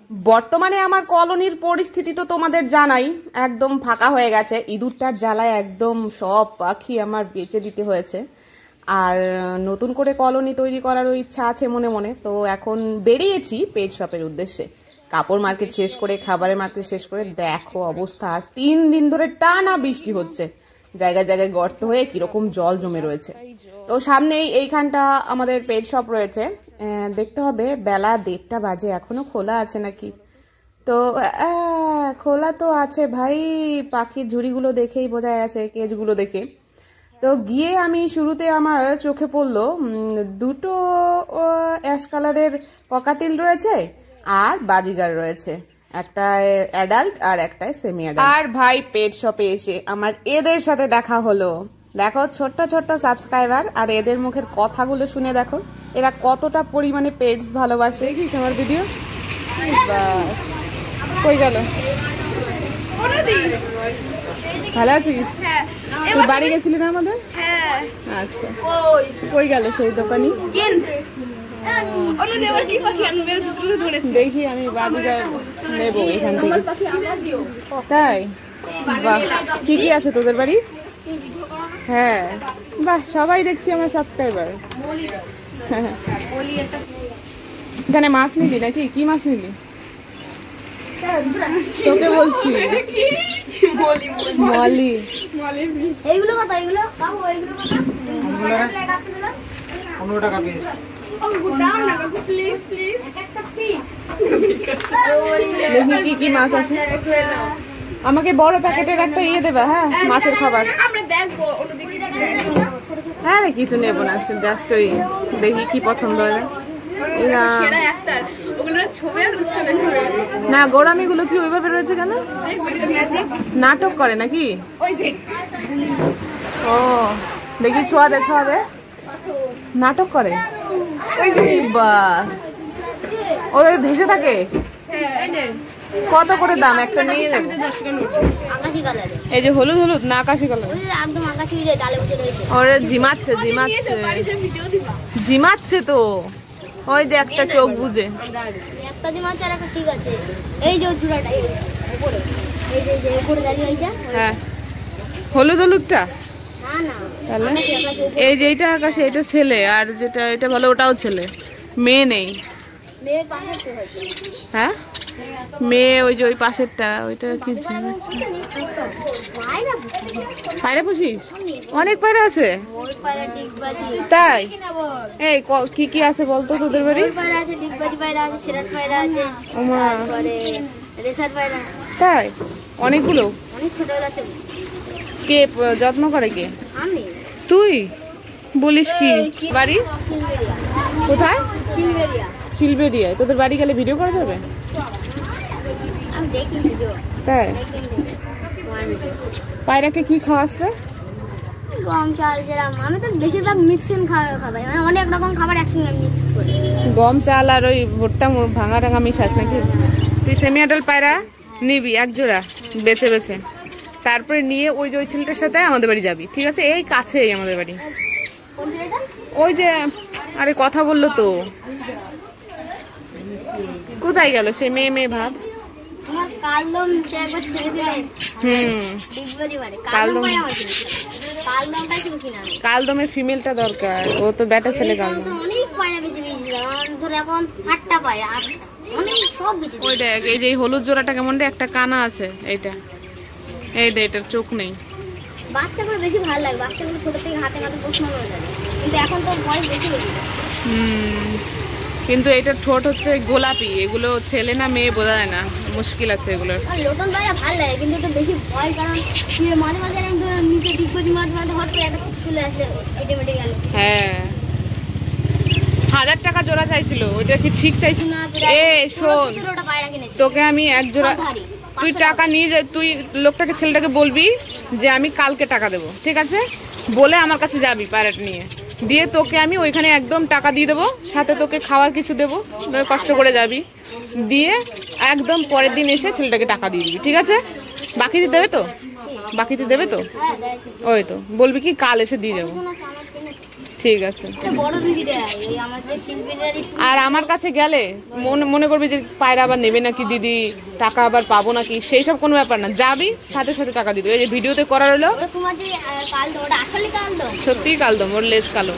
বর্তমানে আমার কলোনির পরিস্থিতি তো তোমাদের জানাই, একদম ফাঁকা হয়ে গেছে। ইঁদুরটার জ্বালায় একদম সব পাখি আমার বেচে দিতে হয়েছে। আর নতুন করে কলোনি তৈরি করারও ইচ্ছা আছে মনে মনে। তো এখন বেরিয়েছি পেট শপের উদ্দেশ্যে। কাপড় মার্কেট শেষ করে, খাবারের মার্কেট শেষ করে, দেখো অবস্থা। আজ 3 দিন ধরে টানা বৃষ্টি হচ্ছে, জায়গায় জায়গায় গর্ত হয়ে কিরকম জল জমে রয়েছে। তো সামনেই এইখানটা আমাদের পেট শপ রয়েছে। দেখতে হবে বেলা 1:30 বাজে, এখনো খোলা আছে নাকি। তো খোলা তো আছে ভাই, পাখির ঝুড়িগুলো দেখেই বোঝা গেছে, কেজগুলো দেখে। তো গিয়ে আমি শুরুতে আমার চোখে পড়লো 2টো অ্যাশ কালারের ককাটিল রয়েছে আর বাজিগার রয়েছে, একটা অ্যাডাল্ট আর একটা সেমি অ্যাডাল্ট। আর ভাই পেট শপে এসে আমার এদের সাথে দেখা হলো। দেখো ছোট্ট ছোট্ট সাবস্ক্রাইবার, আর এদের মুখের কথাগুলো শুনে দেখো এরা কতটা পরিমাণে পেটস ভালোবাসে। দেখিস আমার ভিডিও? কই গেল? ভালো আছিস? তুই বাড়ি গেছিলি না আমাদের? আচ্ছা, কই গেল সেই দোকানি? দেখি আমি বাজিগার নেবো এখান থেকে। তাই? বাহ, কি কি আছে তোদের বাড়ি? হ্যাঁ বাহ, সবাই দেখছি আমার সাবস্ক্রাইবার। এখানে মাছ নিলি নাকি? কি মাছ নিলি? তোকে বলছি মলি। এইগুলো কত? এইগুলো কাকু, এইগুলো কত? 15 টাকা পিস। দাও না কাকু, প্লিজ প্লিজ একটা পিস। দেখি কি কি মাছ আছে। আমাকে বড় প্যাকেটের একটা ইয়ে দেবে। হ্যাঁ, মাছের খাবার আমরা দেখবো ওদিকে। হ্যাঁ রে, কিছু নেবো না, জাস্ট ওই দেখি কি পছন্দ হয়। না গোড়ামিগুলো কি ওইভাবে রয়েছে কেন? নাটক করে নাকি? ও দেখি, ছোঁয়া দে ছোঁয়া দে, নাটক করে। বাস ওই ভেসে থাকে। কত করে দাম একটা নিয়ে নেব? এই যে হলুদ হলুদ না আকাশি কালার, ওরে ঝিমাচ্ছে ঝিমাচ্ছে ঝিমাচ্ছে তো। ওই যে একটা চোখ বুঝে একটা ঝিমাচ্ছে আর একটা ঠিক আছে। এই যে জোড়াটা উপরে, এই যে উপরে দাঁড়িয়ে এইটা। হ্যাঁ, হলুদ হলুদটা না না, তাহলে এই যে এইটা আকাশে, এটা ছেলে, আর যেটা এটা ভালো ওটাও ছেলে। মেয়ে নেই? মেয়ে পাশেরটা হয়েছে। হ্যাঁ মেয়ে, ওই যে ওই পাশেরটা, ওইটা কি পায়রা পুষিস? অনেক পায়রা আছে তাই? এই কি কি আছে বলতো তোদের বাড়ি? তাই অনেকগুলো? কে যত্ন করে? কে? তুই বলিস কি? বাড়ি কোথায়? শিলবেরিয়ায়। তোদের বাড়ি গেলে ভিডিও করা যাবে? তাই? পায়রাকে কি খাওয়াস রে? গম চাল যেরকম, আমি তো বেশিরভাগ মিক্সিং খাবার খাই, মানে অনেক রকম খাবার একসঙ্গে মিক্স করে। গম চাল আর ওই ভুট্টা ভাঙা টাঙা মিশাস নাকি? তুই সেমি অ্যাডাল্ট পায়রা নিবি এক জোড়া বেছে বেছে, তারপরে নিয়ে ওই যে ওই ছেলেটার সাথে আমাদের বাড়ি যাবি, ঠিক আছে? এই কাছেই আমাদের বাড়ি। ওই যে, আরে কথা বললো তো। কোথায় গেল সে মেয়ে মেয়ে ভাব? কালদমের ফিমেলটা দরকার, ও তো ব্যাটা ছেলে। কালদম ওই দেখ, এই যে হলুদ জোড়াটা কেমন রে, একটা কানা আছে। এইটা এই দে, এটার চোখ নেই। বাচ্চাগুলো বেশি ভালো লাগে, বাচ্চাগুলো ছোট থেকে হাতে হাতে পছন্দ হয়ে যায়, কিন্তু এখন তো বয়স বেশি বেশি। কিন্তু এটার ঠোঁট হচ্ছে গোলাপি, এগুলো ছেলে না মেয়ে বোঝা যায় না, মুশকিল আছে এগুলোর। লোটন পায়রা ভালো লাগে, কিন্তু একটু বেশি ভয়, কারণ মাঝে মাঝে নিচে ডিগবাজি মাঝে মাঝে হট করে একটা চলে আসলে কেটে মেটে গেল। হ্যাঁ, 1000 টাকা জোড়া চাইছিল, ওইটা কি ঠিক চাইছিল? এ শোন, তোকে আমি এক জোড়া, তুই টাকা নিয়ে যা, তুই লোকটাকে ছেলেটাকে বলবি যে আমি কালকে টাকা দেবো, ঠিক আছে? বলে আমার কাছে যাবি পায়রাটা নিয়ে, দিয়ে তোকে আমি ওইখানে একদম টাকা দিয়ে দেবো, সাথে তোকে খাওয়ার কিছু দেবো, কষ্ট করে যাবি, দিয়ে একদম পরের দিন এসে ছেলেটাকে টাকা দিয়ে দিবি, ঠিক আছে? বাকিতে দেবে তো? বাকিতে দেবে তো? ওই তো বলবি কি কাল এসে দিয়ে যাবো। ঠিক আছে। এটা বড় দিদি দেয়, এই আমাদের শিল্পীরাই। আর আমার কাছে গেলে মনে করবি যে পায়রা আবার নেবে নাকি দিদি, টাকা আবার পাবো নাকি, সেই সব কোনো ব্যাপার না, যাবি সাথে সাথে টাকা দিবি। এই যে ভিডিওতে করা হলো, ওটা তোমার যে কালদম, ওটা আসলে কালদম? সত্যিই কালদম, ওর লেজ কালো,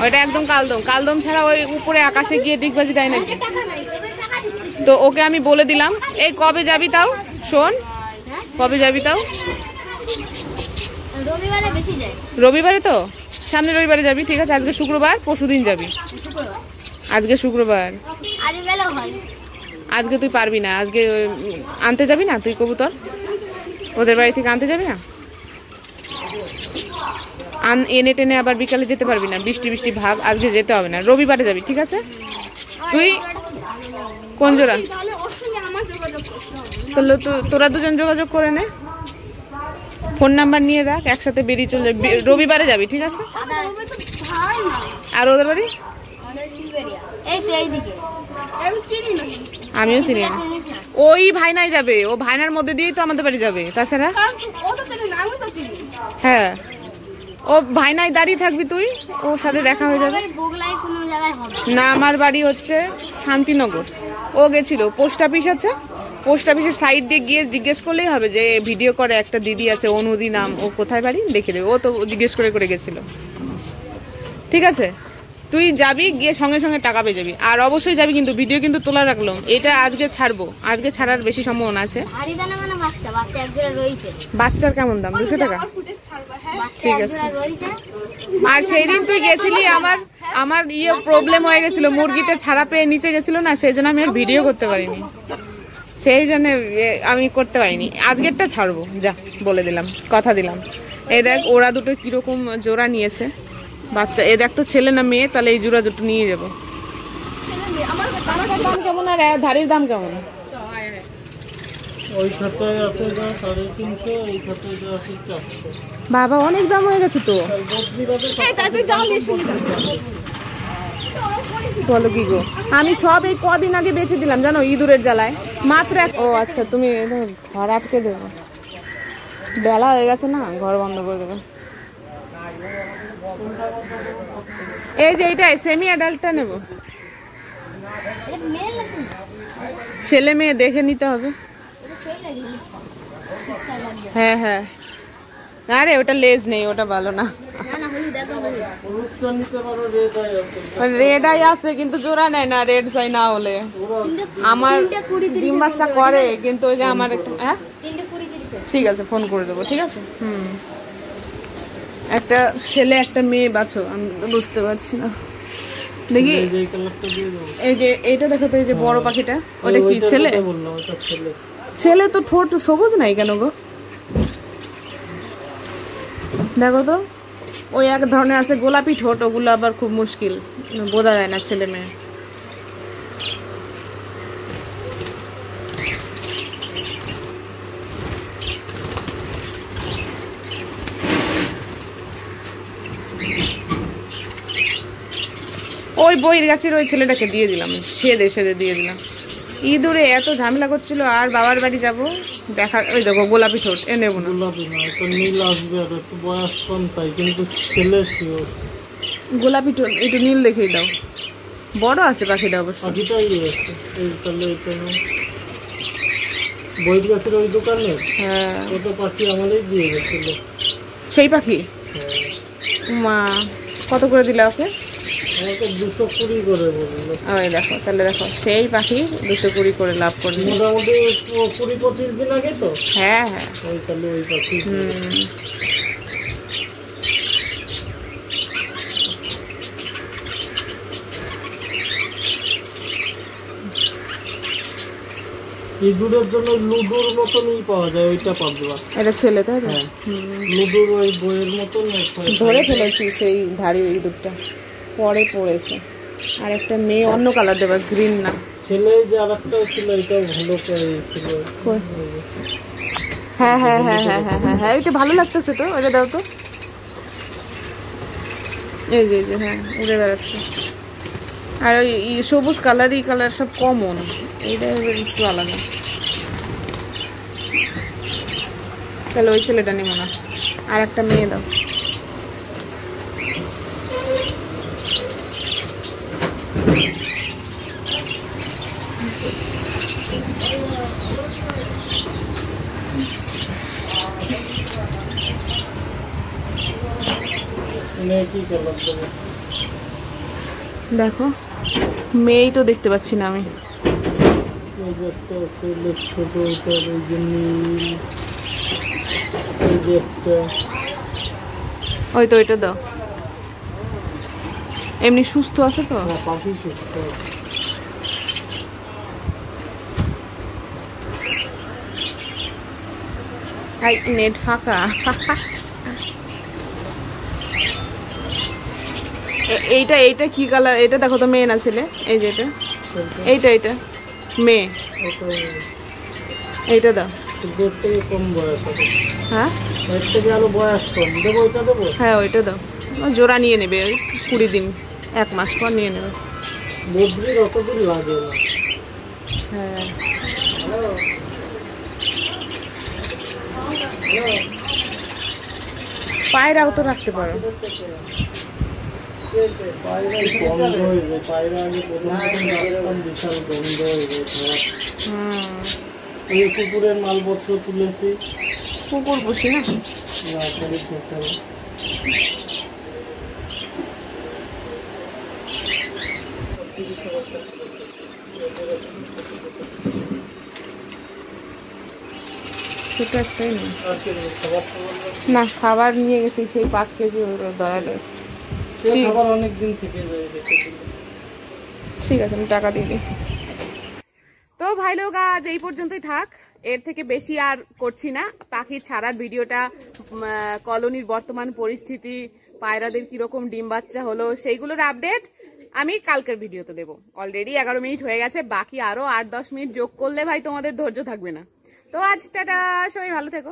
ওইটা একদম কালদম। কালদম ছাড়া ওই উপরে আকাশে গিয়ে ডিগবাজি দেয় নাকি? টাকা নাই, টাকা দিচ্ছিস। তো ওকে আমি বলে দিলাম। এই কবে যাবি তাও শোন, কবে যাবি তাও? রবিবারে বেশি যায়। রবিবারে তো, সামনে রবিবারে যাবি, ঠিক আছে। আজকে শুক্রবার, পরশুদিন যাবি। শুক্রবার। আজকে শুক্রবার, আজ বেলা হয়। আজকে তুই পারবি না। আজকে আনতে যাবি না তুই কবুতর, ওদের বাড়ি থেকে আনতে যাবি না? এনে টেনে আবার বিকালে যেতে পারবি না, বৃষ্টি বৃষ্টি ভাব। আজকে যেতে হবে না, রবিবারে যাবি, ঠিক আছে। তুই কোন জোড়া? তাহলে তোরা দুজন যোগাযোগ করে নে, ফোন নাম্বার নিয়ে রাখ, একসাথে বেরিয়ে চলে যাবি। রবিবারে যাবি, ঠিক আছে। আর ওদের বাড়ি? আমিও চিনি না। ওই ভাইনাই যাবে, ও ভাইনার মধ্যে দিয়েই তো আমাদের বাড়ি যাবে, তাছাড়া। হ্যাঁ, ও ভাইনাই দাঁড়িয়ে থাকবি তুই, ওর সাথে দেখা হয়ে যাবে। না, আমার বাড়ি হচ্ছে শান্তিনগর। ও গেছিল, পোস্ট অফিস আছে, পোস্ট অফিসের সাইড দিয়ে গিয়ে জিজ্ঞেস করলেই হবে যে ভিডিও করে একটা দিদি আছে অনুদি নাম, ও কোথায় বাড়ি দেখে দেবে। ও তো জিজ্ঞেস করে করে গেছিল, ঠিক আছে। তুই যাবি, গিয়ে সঙ্গে সঙ্গে টাকা পেয়ে যাবি। আর অবশ্যই যাবি কিন্তু, ভিডিও কিন্তু তোলা রাখলাম। এটা আজকে ছাড়বো, আজকে ছাড়ার বেশি সম্ভাবনা আছে। বাচ্চার কেমন দাম? 200 টাকা, ঠিক আছে। আর সেই দিন তুই গেছিলি, আমার প্রবলেম হয়ে গেছিল, মুরগিটা ছাড়া পেয়ে নিচে গেছিল না, সেই জন্য আমি আর ভিডিও করতে পারিনি, সেই জন্য আমি করতে পারিনি। আজকেরটা ছাড়বো, যা বলে দিলাম, কথা দিলাম। এই দেখ ওরা দুটো কিরকম জোড়া নিয়েছে বাচ্চা। এ দেখ তো ছেলে না মেয়ে, তাহলে এই জোড়া দুটো নিয়ে যাবো। দাম কেমন আর ধারির দাম কেমন? বাবা অনেক দাম হয়ে গেছে তো। বলো কি গো, আমি সব এই কদিন আগে বেচে দিলাম জানো, ইঁদুরের জ্বালায় মাত্র। ও আচ্ছা, তুমি ঘর আটকে দেবো, বেলা হয়ে গেছে না, ঘর বন্ধ করে দেবে। এই যে এইটা সেমি অ্যাডাল্টটা নেব, ছেলে মেয়ে দেখে নিতে হবে। হ্যাঁ হ্যাঁ, আরে ওটা লেজ নেই, ওটা ভালো না। রেড আই আছে কিন্তু জোড়া নেয় না, রেড আই না হলে। আমার ডিম বাচ্চা করে কিন্তু ওই যে আমার একটু। হ্যাঁ ঠিক আছে, ফোন করে দেবো, ঠিক আছে। একটা ছেলে একটা মেয়ে বাছো, আমি বুঝতে পারছি না। দেখি এই যে এইটা দেখো তো, এই যে বড় পাখিটা, ওটা কি ছেলে? ছেলে তো ঠোঁট সবুজ নাই কেন গো? দেখো তো, ওই এক ধরনের আছে গোলাপি ঠোঁট, ওগুলো আবার খুব মুশকিল, বোঝা যায় না ছেলে মেয়ে। ওই বইয়ের গাছের ওই ছেলেটাকে দিয়ে দিলাম, সেদে দিয়ে দিলাম। ইঁদুরে এত ঝামেলা করছিল, আর বাবার বাড়ি যাব দেখা। ওই দেখো গোলাপি ঠোঁট, এ নেবো না। গোলাপি ঠোঁট একটু নীল দেখেই দাও, বড় আছে পাখিটা অবশ্য। সেই পাখি মা কত করে দিলে ওকে? 220 করে বললো। ওই দেখো, তাহলে দেখো সেই পাখি 220 করে লাভ করবে মোটামুটি 20-25 দিন আগে তো। হ্যাঁ হ্যাঁ, ওই তাহলে ওই পাখি। ইঁদুরের জন্য লুডোর মতনই পাওয়া যায়, ওইটা পাবো। এটা ছেলে তাই তো? লুডোর ওই বইয়ের মতন ধরে ফেলেছি সেই ধাড়ি ইঁদুরটা, পরে পড়েছে। আর একটা মেয়ে অন্য কালার দেবা, গ্রিন না। ছেলে যে আরেকটাও ছিল, এটাও ভালো ছিল। হ্যাঁ হ্যাঁ হ্যাঁ হ্যাঁ হ্যাঁ হ্যাঁ হ্যাঁ, এটা ভালো লাগতেছে তো, ওটা দাও তো। এই যে হ্যাঁ, উড়ে বেড়াচ্ছে। আর ওই সবুজ কালার, এই কালার সব কমন, এইটা একটু আলাদা। তাহলে ওই ছেলেটা নেবো না, আর একটা মেয়ে দাও। দেখো মেয়েই তো দেখতে পাচ্ছি না আমি। ওই তো ওইটা দাও। এমনি সুস্থ আছে তো? নেট ফাঁকা। এইটা এইটা কি কালার? এটা দেখো তো, মেয়ে না ছেলে? এই যে এটা, এইটা এইটা মেয়ে। এইটা দাও। হ্যাঁ হ্যাঁ ওইটা দাও। জোড়া নিয়ে নেবে, ওই 20 দিন 1 মাস পর নিয়ে নেবে। হ্যাঁ পায়রাও তো রাখতে পারো। কুকুরের মালপত্র তুলেছি। কুকুর পুষি না। সেটা একটাই নেই না, খাবার নিয়ে গেছি সেই 5 কেজি ধরা রয়েছে। ঠিক আছে, আমি টাকা দিয়ে দিই। তো ভাই লোক আজ এই পর্যন্তই থাক, এর থেকে বেশি আর করছি না। পাখির ছাড়ার ভিডিওটা, কলোনির বর্তমান পরিস্থিতি, পায়রাদের কিরকম ডিম বাচ্চা হলো সেইগুলোর আপডেট আমি কালকের ভিডিওতে দেবো। অলরেডি 11 মিনিট হয়ে গেছে, বাকি আরো 8-10 মিনিট যোগ করলে ভাই তোমাদের ধৈর্য থাকবে না। তো আজ টাটা, সবাই ভালো থেকো।